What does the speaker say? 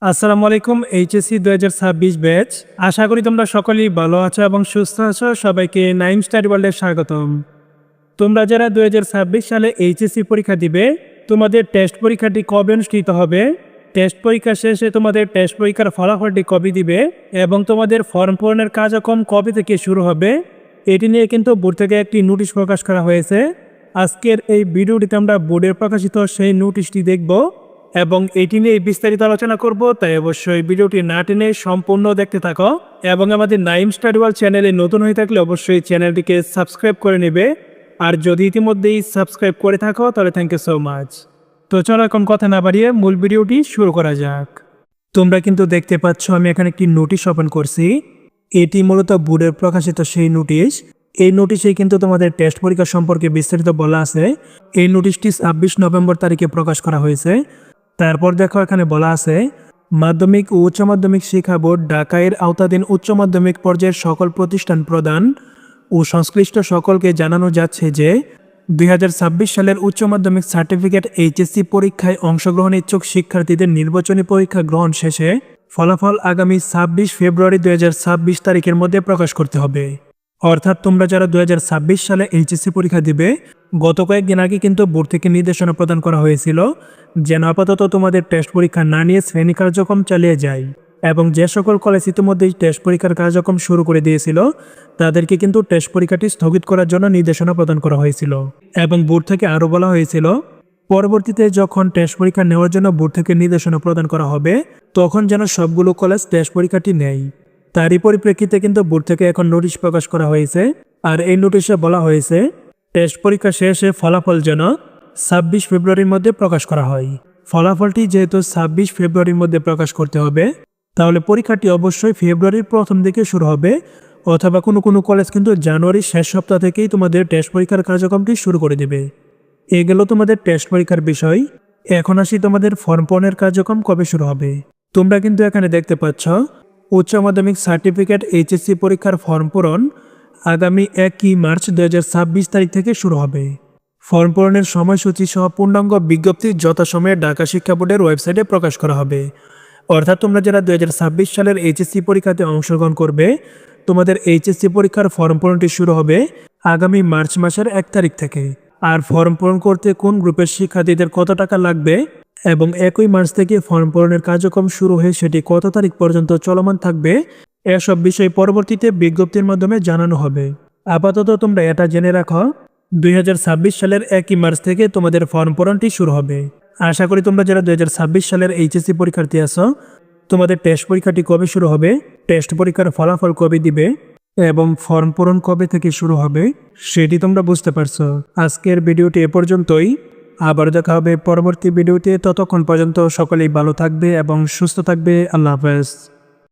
আসসালামু আলাইকুম HSC 2026 batch. আশা করি তোমরা সকলেই ভালো আছো এবং সুস্থ আছো। সবাইকে নাইম স্টাডি ওয়ার্ল্ডে স্বাগতম। তোমরা যারা 2026 সালে এইচএসসি পরীক্ষা দিবে, তোমাদের টেস্ট পরীক্ষাটি কবে অনুষ্ঠিত হবে, টেস্ট পরীক্ষা শেষে তোমাদের টেস্ট পরীক্ষার ফলাফলটি কবে দিবে এবং তোমাদের ফর্ম পূরণের কার্যক্রম কবে থেকে শুরু হবে, এটি নিয়ে কিন্তু বোর্ড থেকে একটি নোটিশ প্রকাশ করা হয়েছে। আজকের এই ভিডিওটিতে আমরা বোর্ডের প্রকাশিত সেই নোটিশটি দেখব এবং এটি নিয়ে বিস্তারিত আলোচনা করব। তাই অবশ্যই ভিডিওটি না টেনে সম্পূর্ণ দেখতে থাকো এবং আমাদের নাইম স্টাডি ওয়ার্ল্ড চ্যানেলে নতুন হয়ে থাকলে অবশ্যই চ্যানেলটিকে সাবস্ক্রাইব করে নেবে। আর যদি ইতিমধ্যেই সাবস্ক্রাইব করে থাকো তাহলে থ্যাংক ইউ সো মাচ। তো চলো এখন কথা না বাড়িয়ে মূল ভিডিওটি শুরু করা যাক। তোমরা কিন্তু দেখতে পাচ্ছ আমি এখানে একটি নোটিশ ওপেন করছি। এটি মূলত বোর্ডের প্রকাশিত সেই নোটিশ। এই নোটিশে কিন্তু তোমাদের টেস্ট পরীক্ষা সম্পর্কে বিস্তারিত বলা আছে। এই নোটিশটি 26 নভেম্বর তারিখে প্রকাশ করা হয়েছে। তারপর দেখো এখানে বলা আছে, মাধ্যমিক ও উচ্চ মাধ্যমিক শিক্ষা বোর্ড ঢাকা এর আওতাধীন উচ্চ মাধ্যমিক পর্যায়ের সকল প্রতিষ্ঠান প্রদান ও সংশ্লিষ্ট সকলকে জানানো যাচ্ছে যে 2026 সালের উচ্চ মাধ্যমিক সার্টিফিকেট এইচএসসি পরীক্ষায় অংশগ্রহণ ইচ্ছুক শিক্ষার্থীদের নির্বাচনী পরীক্ষা গ্রহণ শেষে ফলাফল আগামী 26 ফেব্রুয়ারি 2026 তারিখের মধ্যে প্রকাশ করতে হবে। অর্থাৎ তোমরা যারা 2026 সালে এইচএসসি পরীক্ষা দিবে, গত কয়েকদিন আগে কিন্তু বোর্ড থেকে নির্দেশনা প্রদান করা হয়েছিল যেন আপাতত তোমাদের টেস্ট পরীক্ষা না নিয়ে শ্রেণী কার্যক্রম চালিয়ে যায়। এবং যে সকল কলেজ ইতিমধ্যেই টেস্ট পরীক্ষার কার্যক্রম শুরু করে দিয়েছিল তাদেরকে কিন্তু টেস্ট পরীক্ষাটি স্থগিত করার জন্য নির্দেশনা প্রদান করা হয়েছিল। এবং বোর্ড থেকে আরও বলা হয়েছিল, পরবর্তীতে যখন টেস্ট পরীক্ষা নেওয়ার জন্য বোর্ড থেকে নির্দেশনা প্রদান করা হবে তখন যেন সবগুলো কলেজ টেস্ট পরীক্ষাটি নেয়। তারই পরিপ্রেক্ষিতে কিন্তু বোর্ড থেকে এখন নোটিশ প্রকাশ করা হয়েছে। আর এই নোটিশে বলা হয়েছে টেস্ট পরীক্ষা শেষে ফলাফল যেন 26 ফেব্রুয়ারির মধ্যে প্রকাশ করা হয়। ফলাফলটি যেহেতু 26 ফেব্রুয়ারির মধ্যে প্রকাশ করতে হবে, তাহলে পরীক্ষাটি অবশ্যই ফেব্রুয়ারির প্রথম দিকে শুরু হবে, অথবা কোনো কোনো কলেজ কিন্তু জানুয়ারির শেষ সপ্তাহ থেকেই তোমাদের টেস্ট পরীক্ষার কার্যক্রমটি শুরু করে দেবে। এগুলো তোমাদের টেস্ট পরীক্ষার বিষয়। এখন আসি তোমাদের ফর্ম পূরণের কার্যক্রম কবে শুরু হবে। তোমরা কিন্তু এখানে দেখতে পাচ্ছ উচ্চ মাধ্যমিক সার্টিফিকেট এইচএসসি পরীক্ষার ফর্ম পূরণ আগামী 1 মার্চ 2026 তারিখ থেকে শুরু হবে। ফর্ম পূরণের সময়সূচি সহ পূর্ণাঙ্গ বিজ্ঞপ্তি যথাসময়ে ঢাকা শিক্ষা বোর্ডের ওয়েবসাইটে প্রকাশ করা হবে। অর্থাৎ তোমরা যারা 2026 সালের এইচএসসি পরীক্ষাতে অংশগ্রহণ করবে, তোমাদের এইচএসসি পরীক্ষার ফর্ম পূরণটি শুরু হবে আগামী মার্চ মাসের 1 তারিখ থেকে। আর ফর্ম পূরণ করতে কোন গ্রুপের শিক্ষার্থীদের কত টাকা লাগবে এবং 1 মার্চ থেকে ফর্ম পূরণের কার্যক্রম শুরু হয়ে সেটি কত তারিখ পর্যন্ত চলমান থাকবে, এসব বিষয় পরবর্তীতে বিজ্ঞপ্তির মাধ্যমে জানানো হবে। আপাতত তোমরা এটা জেনে রাখো, 2026 সালের 1 মার্চ থেকে তোমাদের ফর্ম পূরণটি শুরু হবে। আশা করি তোমরা যারা 2026 সালের এইচএসসি পরীক্ষার্থী আছো, তোমাদের টেস্ট পরীক্ষাটি কবে শুরু হবে, টেস্ট পরীক্ষার ফলাফল কবে দিবে এবং ফর্ম পূরণ কবে থেকে শুরু হবে সেটি তোমরা বুঝতে পারছো। আজকের ভিডিওটি এ পর্যন্তই। আবার দেখা হবে পরবর্তী ভিডিওতে। ততক্ষণ পর্যন্ত সকলেই ভালো থাকবে এবং সুস্থ থাকবে। আল্লাহ হাফেজ।